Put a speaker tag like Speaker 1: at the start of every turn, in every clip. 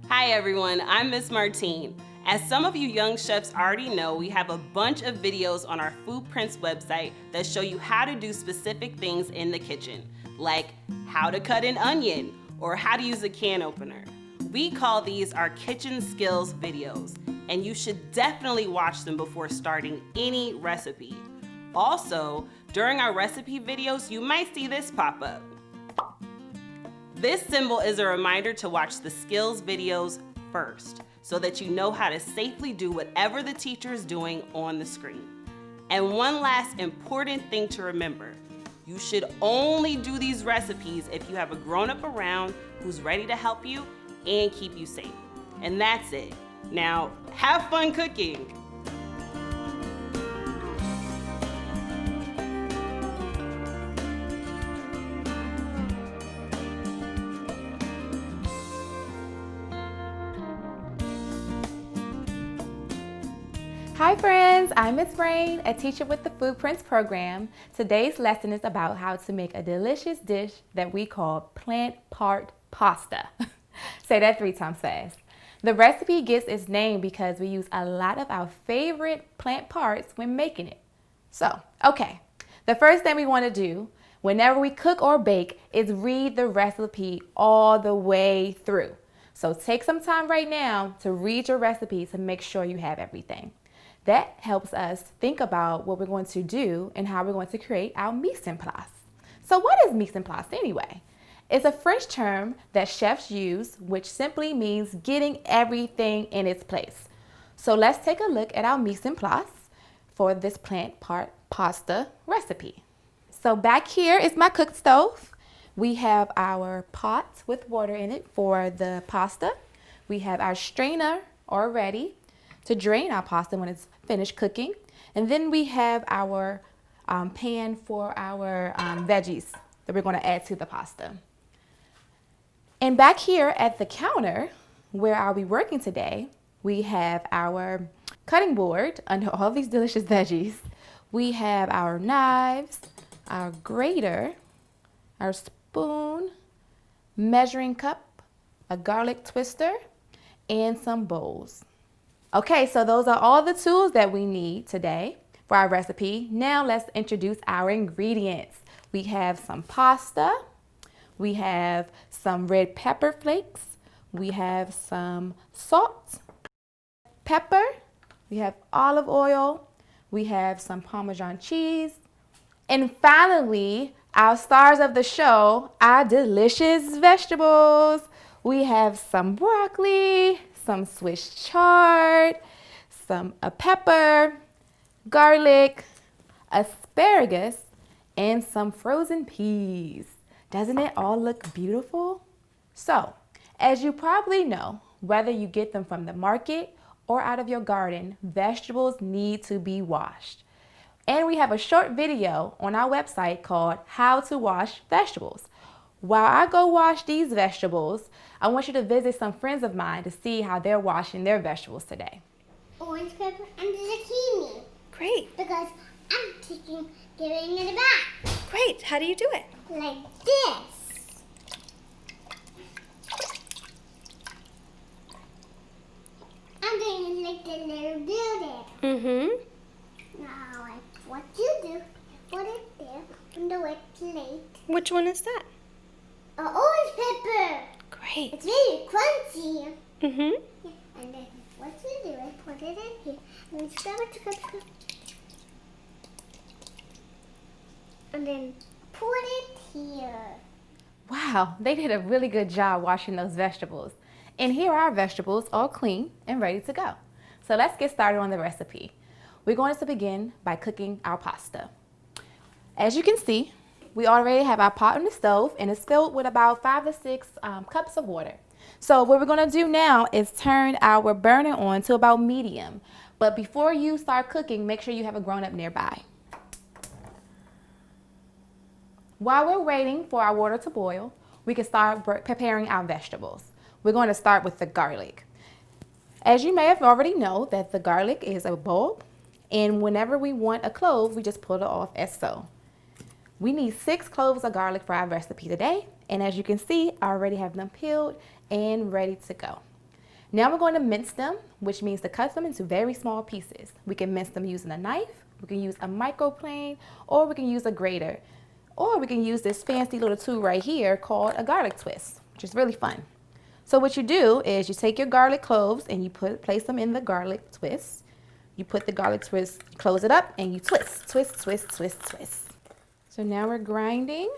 Speaker 1: Hi everyone, I'm Miss Martine. As some of you young chefs already know, we have a bunch of videos on our FoodPrints website that show you how to do specific things in the kitchen, like how to cut an onion or how to use a can opener. We call these our kitchen skills videos, and you should definitely watch them before starting any recipe. Also, during our recipe videos, you might see this pop up. This symbol is a reminder to watch the skills videos first so that you know how to safely do whatever the teacher is doing on the screen. And one last important thing to remember, you should only do these recipes if you have a grown-up around who's ready to help you and keep you safe. And that's it. Now, have fun cooking.
Speaker 2: Hi friends, I'm Miss Rain, a teacher with the FoodPrints program. Today's lesson is about how to make a delicious dish that we call plant part pasta. Say that 3 times fast. The recipe gets its name because we use a lot of our favorite plant parts when making it. So, okay, the first thing we want to do whenever we cook or bake is read the recipe all the way through. So take some time right now to read your recipe to make sure you have everything. That helps us think about what we're going to do and how we're going to create our mise en place. So what is mise en place anyway? It's a French term that chefs use, which simply means getting everything in its place. So let's take a look at our mise en place for this plant part pasta recipe. So back here is my cook stove. We have our pot with water in it for the pasta. We have our strainer already to drain our pasta when it's finished cooking. And then we have our pan for our veggies that we're going to add to the pasta. And back here at the counter where I'll be working today, we have our cutting board under all these delicious veggies. We have our knives, our grater, our spoon, measuring cup, a garlic twister, and some bowls. Okay, so those are all the tools that we need today for our recipe. Now let's introduce our ingredients. We have some pasta, we have some red pepper flakes, we have some salt, pepper, we have olive oil, we have some Parmesan cheese, and finally, our stars of the show, our delicious vegetables. We have some broccoli, some Swiss chard, some pepper, garlic, asparagus, and some frozen peas. Doesn't it all look beautiful? So, as you probably know, whether you get them from the market or out of your garden, vegetables need to be washed. And we have a short video on our website called How to Wash Vegetables. While I go wash these vegetables, I want you to visit some friends of mine to see how they're washing their vegetables today.
Speaker 3: Orange pepper and zucchini.
Speaker 4: Great.
Speaker 3: Because I'm giving it back.
Speaker 4: Great. How do you do it?
Speaker 3: Like this. I'm doing it like the little building.
Speaker 4: Mm-hmm.
Speaker 3: Now, like what you do, put it there on the wet plate.
Speaker 4: Which one is that?
Speaker 3: Orange pepper.
Speaker 4: Great.
Speaker 3: It's really crunchy.
Speaker 4: Mm-hmm.
Speaker 3: Yeah, and then what you do is put it in here and then scrub it. And then put it here.
Speaker 2: Wow, they did a really good job washing those vegetables. And here are our vegetables all clean and ready to go. So let's get started on the recipe. We're going to begin by cooking our pasta. As you can see, we already have our pot on the stove and it's filled with about 5 to 6 cups of water. So what we're going to do now is turn our burner on to about medium. But before you start cooking, make sure you have a grown-up nearby. While we're waiting for our water to boil, we can start preparing our vegetables. We're going to start with the garlic. As you may have already know that the garlic is a bulb, and whenever we want a clove, we just pull it off as so. We need 6 cloves of garlic for our recipe today, and as you can see, I already have them peeled and ready to go. Now we're going to mince them, which means to cut them into very small pieces. We can mince them using a knife, we can use a microplane, or we can use a grater. Or we can use this fancy little tool right here called a garlic twist, which is really fun. So what you do is you take your garlic cloves and you place them in the garlic twist. You put the garlic twist, close it up, and you twist, twist, twist, twist, twist. So now we're grinding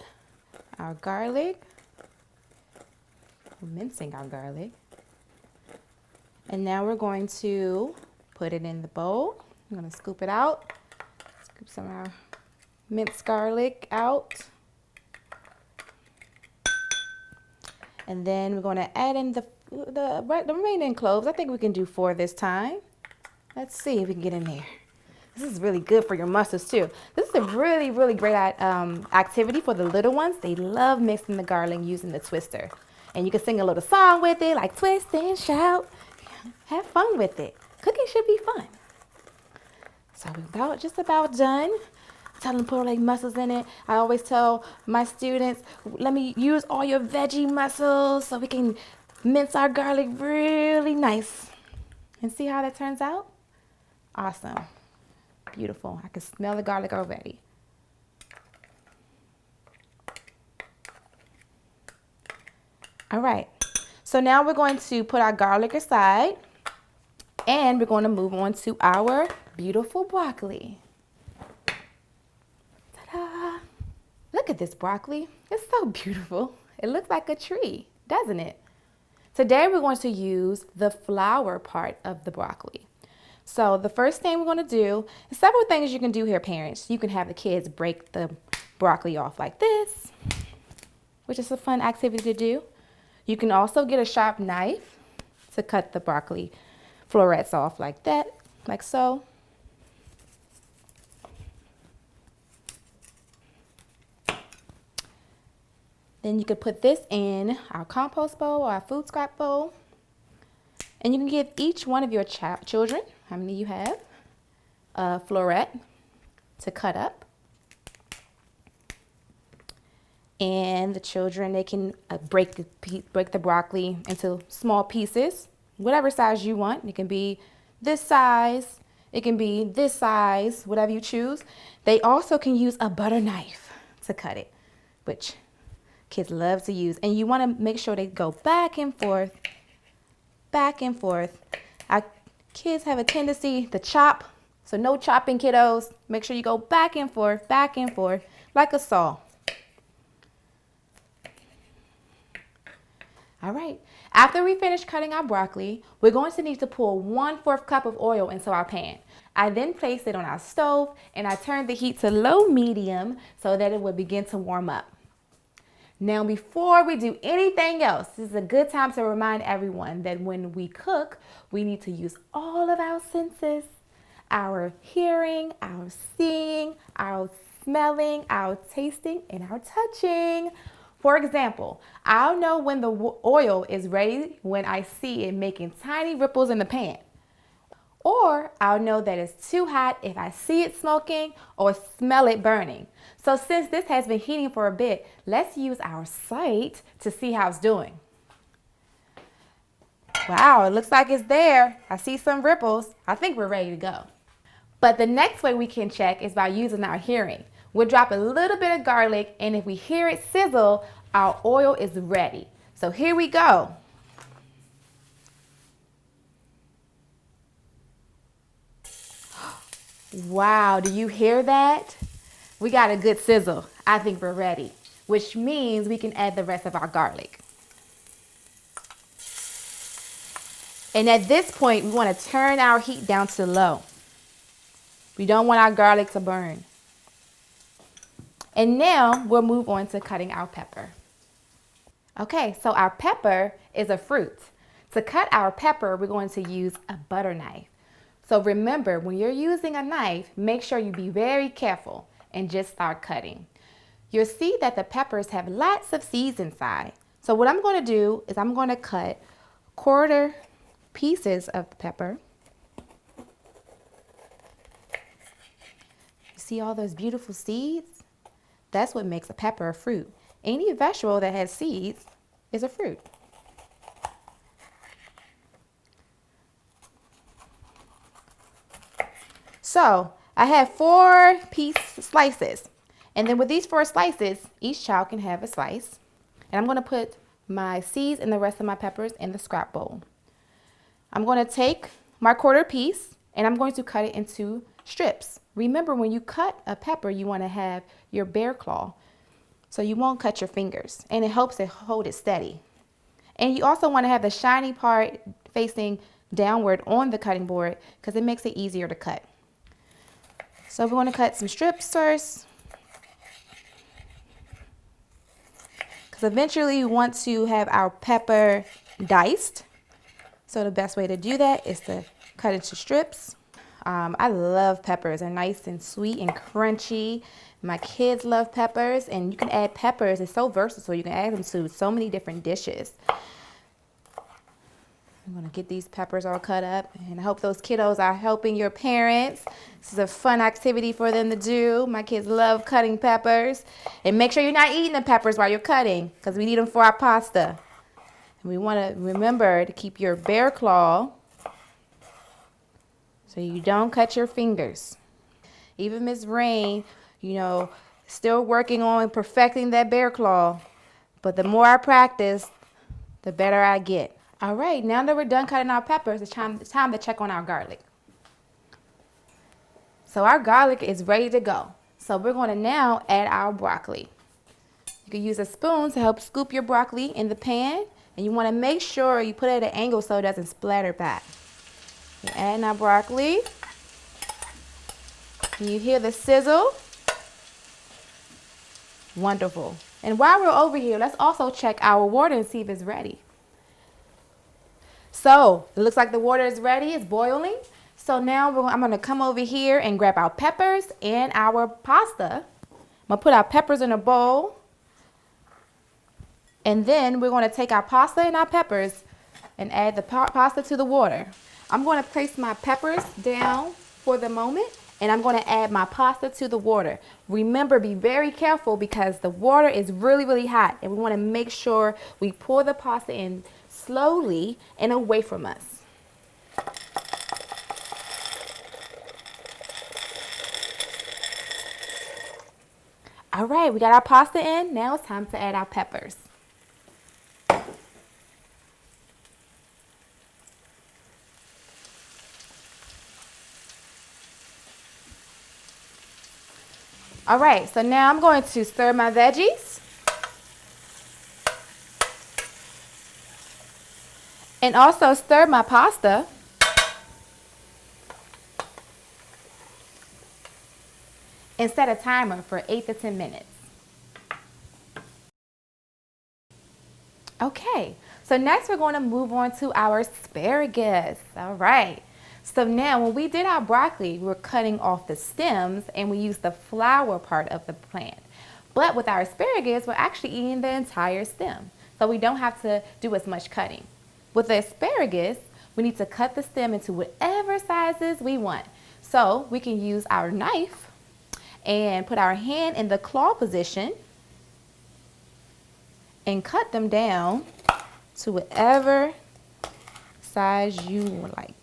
Speaker 2: our garlic. We're mincing our garlic. And now we're going to put it in the bowl. I'm going to scoop it out. Scoop some of our minced garlic out. And then we're going to add in the remaining cloves. I think we can do 4 this time. Let's see if we can get in there. This is really good for your muscles too. This is a really, really great activity for the little ones. They love mixing the garlic using the twister. And you can sing a little song with it, like twist and shout. Have fun with it. Cooking should be fun. So we're just about done. Tell them to put like muscles in it. I always tell my students, let me use all your veggie muscles so we can mince our garlic really nice. And see how that turns out? Awesome. Beautiful. I can smell the garlic already. All right. So now we're going to put our garlic aside and we're going to move on to our beautiful broccoli. Ta-da! Look at this broccoli. It's so beautiful. It looks like a tree, doesn't it? Today we're going to use the flower part of the broccoli. So the first thing we're going to do is several things you can do here, parents. You can have the kids break the broccoli off like this, which is a fun activity to do. You can also get a sharp knife to cut the broccoli florets off like that, like so. Then you could put this in our compost bowl or our food scrap bowl. And you can give each one of your children, how many you have, a floret to cut up. And the children, they can break the broccoli into small pieces, whatever size you want. It can be this size, it can be this size, whatever you choose. They also can use a butter knife to cut it, which kids love to use. And you want to make sure they go back and forth, back and forth. Our kids have a tendency to chop, so no chopping, kiddos. Make sure you go back and forth, like a saw. All right, after we finish cutting our broccoli, we're going to need to pour 1/4 cup of oil into our pan. I then placed it on our stove and I turned the heat to low medium so that it would begin to warm up. Now, before we do anything else, this is a good time to remind everyone that when we cook, we need to use all of our senses, our hearing, our seeing, our smelling, our tasting, and our touching. For example, I'll know when the oil is ready when I see it making tiny ripples in the pan. Or I'll know that it's too hot if I see it smoking or smell it burning. So since this has been heating for a bit, let's use our sight to see how it's doing. Wow, it looks like it's there. I see some ripples. I think we're ready to go. But the next way we can check is by using our hearing. We'll drop a little bit of garlic, and if we hear it sizzle, our oil is ready. So here we go. Wow, do you hear that? We got a good sizzle. I think we're ready, which means we can add the rest of our garlic. And at this point, we want to turn our heat down to low. We don't want our garlic to burn. And now we'll move on to cutting our pepper. Okay, so our pepper is a fruit. To cut our pepper, we're going to use a butter knife. So remember, when you're using a knife, make sure you be very careful and just start cutting. You'll see that the peppers have lots of seeds inside. So what I'm going to do is I'm going to cut quarter pieces of the pepper. You see all those beautiful seeds? That's what makes a pepper a fruit. Any vegetable that has seeds is a fruit. So I have 4 piece slices. And then with these 4 slices, each child can have a slice. And I'm going to put my seeds and the rest of my peppers in the scrap bowl. I'm going to take my quarter piece and I'm going to cut it into strips. Remember, when you cut a pepper, you want to have your bear claw so you won't cut your fingers, and it helps to hold it steady. And you also want to have the shiny part facing downward on the cutting board because it makes it easier to cut. So we're going to cut some strips first, because eventually we want to have our pepper diced. So the best way to do that is to cut into strips. I love peppers. They're nice and sweet and crunchy. My kids love peppers, and you can add peppers. It's so versatile. You can add them to so many different dishes. I'm going to get these peppers all cut up, and I hope those kiddos are helping your parents. This is a fun activity for them to do. My kids love cutting peppers. And make sure you're not eating the peppers while you're cutting, because we need them for our pasta. And we want to remember to keep your bear claw so you don't cut your fingers. Even Miss Rain, still working on perfecting that bear claw. But the more I practice, the better I get. All right, now that we're done cutting our peppers, it's time to check on our garlic. So our garlic is ready to go. So we're going to now add our broccoli. You can use a spoon to help scoop your broccoli in the pan. And you want to make sure you put it at an angle so it doesn't splatter back. We're adding our broccoli. Can you hear the sizzle? Wonderful. And while we're over here, let's also check our water and see if it's ready. So it looks like the water is ready. It's boiling. So now I'm going to come over here and grab our peppers and our pasta. I'm going to put our peppers in a bowl. And then we're going to take our pasta and our peppers and add the pasta to the water. I'm going to place my peppers down for the moment, and I'm going to add my pasta to the water. Remember, be very careful because the water is really, really hot, and we want to make sure we pour the pasta in slowly and away from us. All right, we got our pasta in. Now it's time to add our peppers. All right, so now I'm going to stir my veggies. And also stir my pasta. And set a timer for 8 to 10 minutes. Okay, so next we're going to move on to our asparagus. All right. So now when we did our broccoli, we were cutting off the stems and we used the flower part of the plant. But with our asparagus, we're actually eating the entire stem. So we don't have to do as much cutting. With the asparagus, we need to cut the stem into whatever sizes we want. So we can use our knife and put our hand in the claw position and cut them down to whatever size you like.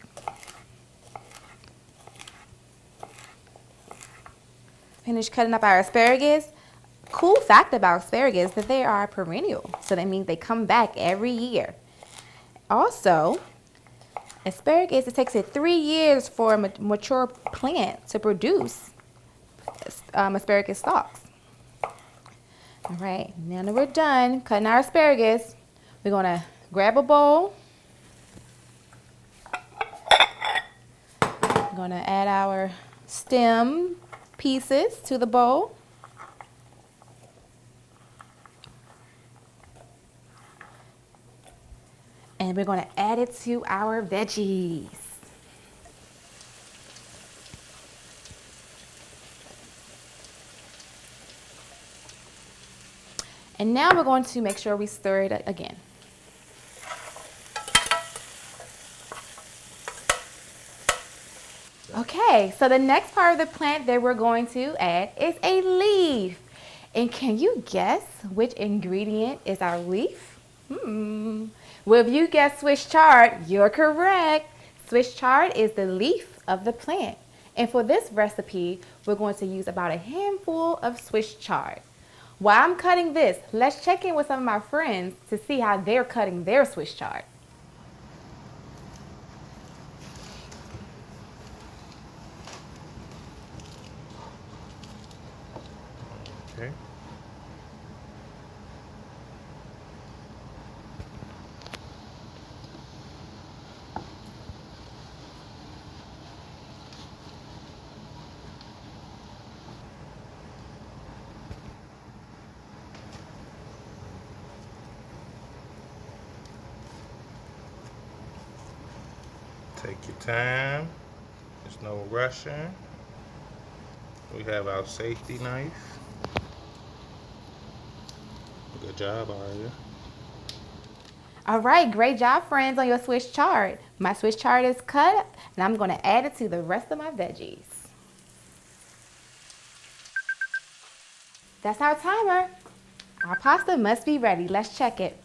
Speaker 2: Finish cutting up our asparagus. Cool fact about asparagus that they are perennial. So that means they come back every year. Also, asparagus, it takes 3 years for a mature plant to produce asparagus stalks. All right, now that we're done cutting our asparagus, we're going to grab a bowl. We're going to add our stem pieces to the bowl. And we're going to add it to our veggies. And now we're going to make sure we stir it again. Okay, so the next part of the plant that we're going to add is a leaf. And can you guess which ingredient is our leaf? Well, if you guessed Swiss chard, you're correct. Swiss chard is the leaf of the plant. And for this recipe, we're going to use about a handful of Swiss chard. While I'm cutting this, let's check in with some of my friends to see how they're cutting their Swiss chard.
Speaker 5: Okay. Take your time. There's no rushing. We have our safety knife. Good job, Aria.
Speaker 2: All right, great job, friends, on your Swiss chard. My Swiss chard is cut, and I'm going to add it to the rest of my veggies. That's our timer. Our pasta must be ready. Let's check it.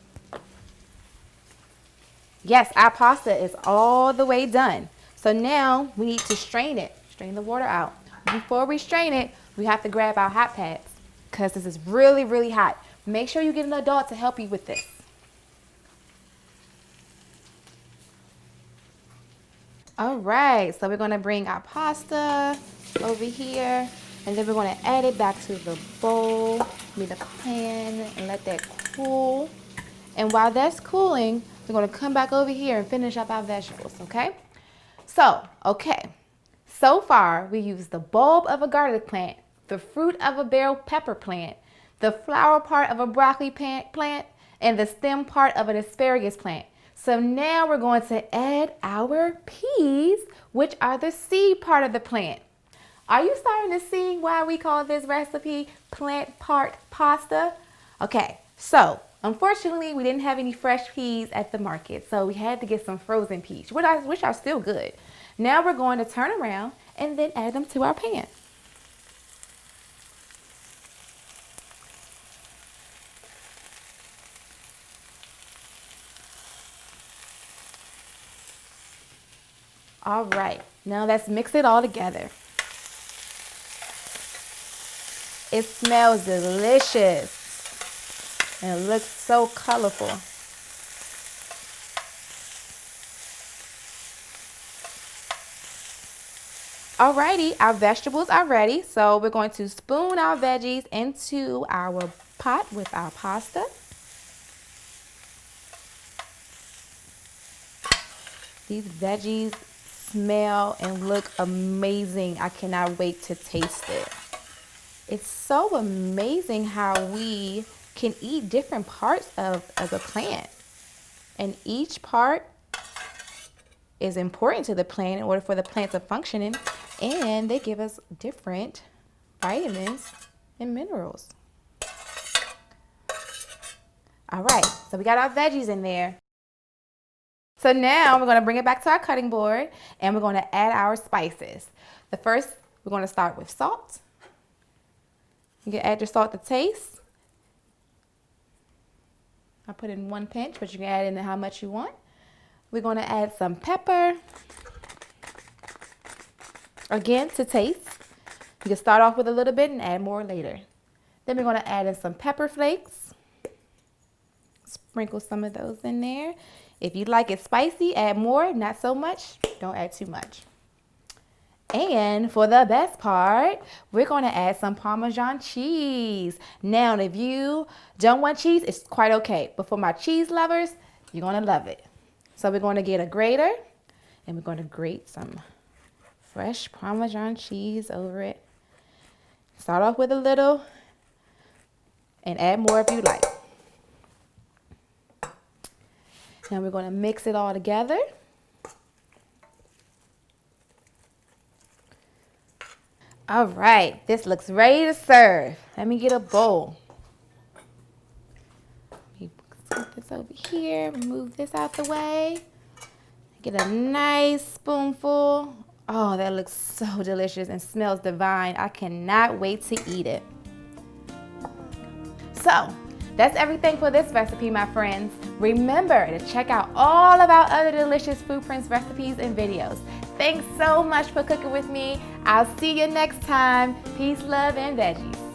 Speaker 2: Yes, our pasta is all the way done. So now we need to strain it, strain the water out. Before we strain it, we have to grab our hot pads because this is really, really hot. Make sure you get an adult to help you with this. All right, so we're gonna bring our pasta over here, and then we're gonna add it back to the bowl, the pan, and let that cool. And while that's cooling, we're gonna come back over here and finish up our vegetables, okay? So far, we used the bulb of a garlic plant, the fruit of a bell pepper plant, the flower part of a broccoli plant, and the stem part of an asparagus plant. So now we're going to add our peas, which are the seed part of the plant. Are you starting to see why we call this recipe plant part pasta? Okay, so unfortunately, we didn't have any fresh peas at the market, so we had to get some frozen peas, which are still good. Now we're going to turn around and then add them to our pan. All right, now let's mix it all together. It smells delicious and it looks so colorful. Alrighty, our vegetables are ready, so we're going to spoon our veggies into our pot with our pasta. These veggies smell and look amazing. I cannot wait to taste it. It's so amazing how we can eat different parts of a plant, and each part is important to the plant in order for the plant to function, and they give us different vitamins and minerals. All right, so we got our veggies in there. So now we're going to bring it back to our cutting board, and we're going to add our spices. The first, we're going to start with salt. You can add your salt to taste. I put in 1 pinch, but you can add in how much you want. We're going to add some pepper. Again, to taste. You can start off with a little bit and add more later. Then we're going to add in some pepper flakes. Sprinkle some of those in there. If you like it spicy, add more. Not so much, don't add too much. And for the best part, we're going to add some Parmesan cheese. Now, if you don't want cheese, it's quite okay. But for my cheese lovers, you're going to love it. So we're going to get a grater, and we're going to grate some fresh Parmesan cheese over it. Start off with a little and add more if you like. Now we're going to mix it all together. All right, this looks ready to serve. Let me get a bowl. Let me put this over here, move this out the way. Get a nice spoonful. Oh, that looks so delicious and smells divine. I cannot wait to eat it. So, That's everything for this recipe, my friends. Remember to check out all of our other delicious FoodPrints recipes and videos. Thanks so much for cooking with me. I'll see you next time. Peace, love, and veggies.